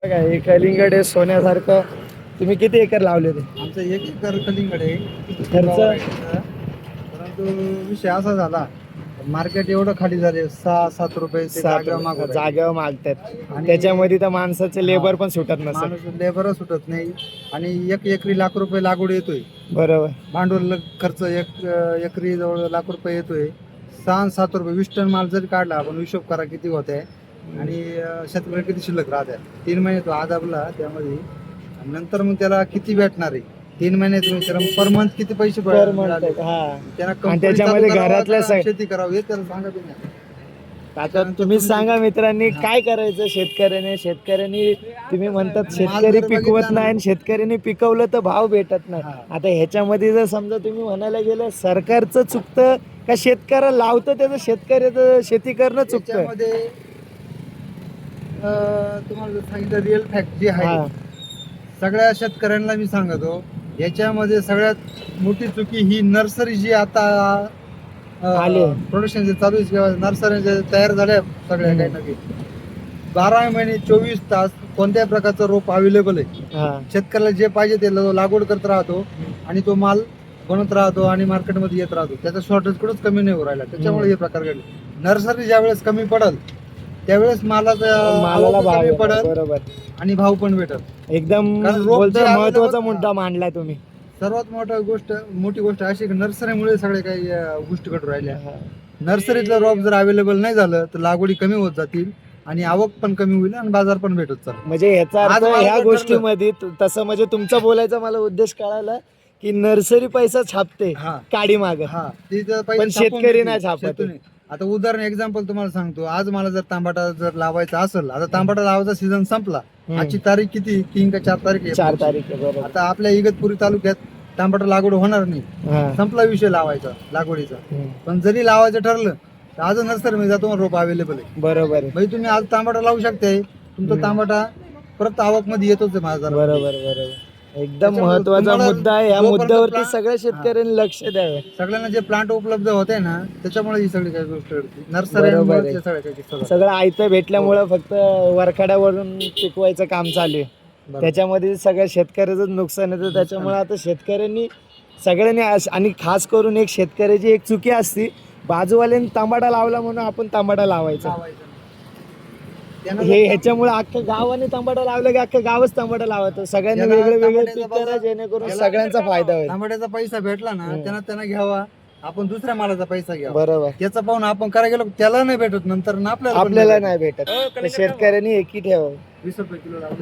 बघा हे कलिंगड आहे सोन्यासारखं. तुम्ही किती एकर लावले ते? आमचं 1 एकर कलिंगड आहे. खर्च? परंतु विषय असा झाला, मार्केट एवढं खाली झाले 6-7 रुपये ते जागा मागून राहिले. जागेवर मागतात आणि त्याच्यामध्ये तर माणसाचं लेबर पण सुटत नसेल. माणूस लेबर सुटत नाही. आणि 1 एकरी लाख रुपये लागवड येतोय. बरोबर. भांडवल खर्च एकरी जवळ लाख रुपये येतोय. 6-7 रुपये 20 टन माल जरी काढला आपण हिशोब करा किती होत आहे. आणि शेतकरी किती शिल्लक राहते. 3 महिने तो आदाबला त्यामध्ये. आणि नंतर मग त्याला किती भेटणार आहे 3 महिने तुम्ही पर मंथ किती पैसे मिळाले. आणि त्याच्यामध्ये घरातल्या शेती करावी हे त्याला सांगा तुम्ही. आता तुम्ही सांगा मित्रांनी काय करायचं शेतकऱ्यांनी तुम्ही म्हणतात शेतकरी पिकवत नाही आणि शेतकऱ्यांनी पिकवलं तर भाव भेटत नाही. आता ह्याच्यामध्ये जर समजा तुम्ही म्हणायला गेलं सरकारचं चुकतं का शेतकऱ्याला लावतं त्याचं शेतकऱ्याचं शेती करणं चुकतं. तुम्हाला सांगितलं रिअल फॅक्ट जी आहे सगळ्या शेतकऱ्यांना मी सांगतो. याच्यामध्ये सगळ्यात मोठी चुकी ही नर्सरी जी आता प्रोडक्शन जे चालू आहे नर्सरी जे तयार झाल्या सगळ्या काही नवीन 12 महिने 24 तास कोणत्याही प्रकारचं रोप अवेलेबल आहे. शेतकऱ्याला जे पाहिजे ते लागवड करत राहतो आणि तो माल बनत राहतो आणि मार्केटमध्ये येत राहतो. त्याचा शॉर्टेज कुठंच कमी नाही होऊ राहिला. त्याच्यामुळे हे प्रकार घडले. नर्सरी ज्या वेळेस कमी पडल त्यावेळेस मालाला भाव पडल बरोबर आणि भाव पण भेटल. एकदम महत्वाचा मुद्दा मांडलाय तुम्ही. सर्वात मोठी गोष्ट अशी की नर्सरीमुळे सगळे काही गोष्टी घडून राहिल्या. नर्सरीतलं रोप जर अवेलेबल नाही झालं तर लागवडी कमी होत जातील आणि आवक पण कमी होईल आणि बाजार पण भेटत चालेल. म्हणजे ह्याचा अर्थ ह्या गोष्टीमध्ये तसं म्हणजे तुमचा बोलायचा मला उद्देश कळाला की नर्सरी पैसा छापते काडी माग पण शेतकरी नाही छापत. आता उदाहरण एक्झाम्पल तुम्हाला सांगतो. आज मला जर तांबाटा जर लावायचा असेल आता तांबाटा लावायचा सीझन संपला. आजची तारीख किती 3 का 4 तारीख आहे. 4 तारीख आहे. आता आपल्या इगतपुरी तालुक्यात तांबाटा लागवड होणार नाही. संपला विषय लावायचा लागवडीचा. पण जरी लावायचं ठरलं तर आज नर्सरीमध्ये जातो रोप अवेलेबल आहे. बरोबर. म्हणजे तुम्ही आज तांबाटा लावू शकताय. तुमचा तांबाटा परत आवक मध्ये येतोच आहे माझा. बरोबर. एकदम महत्वाचा मुद्दा आहे. या मुद्द्यावरती सगळ्या शेतकऱ्यांनी लक्ष द्यावे. सगळ्यांना जे प्लांट उपलब्ध होते ना त्याच्यामुळे ही सगळी काही गोष्ट घडते. नर्सरी सगळं आयतं भेटल्यामुळे फक्त वरखाड्यावरून पिकवायचं काम चालू आहे. त्याच्यामध्ये सगळ्या शेतकऱ्याचं नुकसान येतं. त्याच्यामुळे आता शेतकऱ्यांनी सगळ्यांनी आणि खास करून एक शेतकऱ्याची एक चुकी असती बाजूवाल्यांनी तांबाटा लावला म्हणून आपण तांबाटा लावायचा. हे ह्याच्यामुळे अख्ख्या गावाने तांबाटा लावला की अख्ख्या गावच तांबाटा लावायचं. सगळ्यांनी वेगळे पीक करा जेणेकरून सगळ्यांचा फायदा होईल. तांबाट्याचा पैसा भेटला ना त्यांना घ्यावा. आपण दुसऱ्या मालाचा पैसा घ्यावा. बरोबर. त्याचा पाहून आपण करायला गेलो त्याला नाही भेटत नंतर आपल्याला नाही भेटत. शेतकऱ्यांनी एकी ठेवावं. 20 रुपये किलो लावले.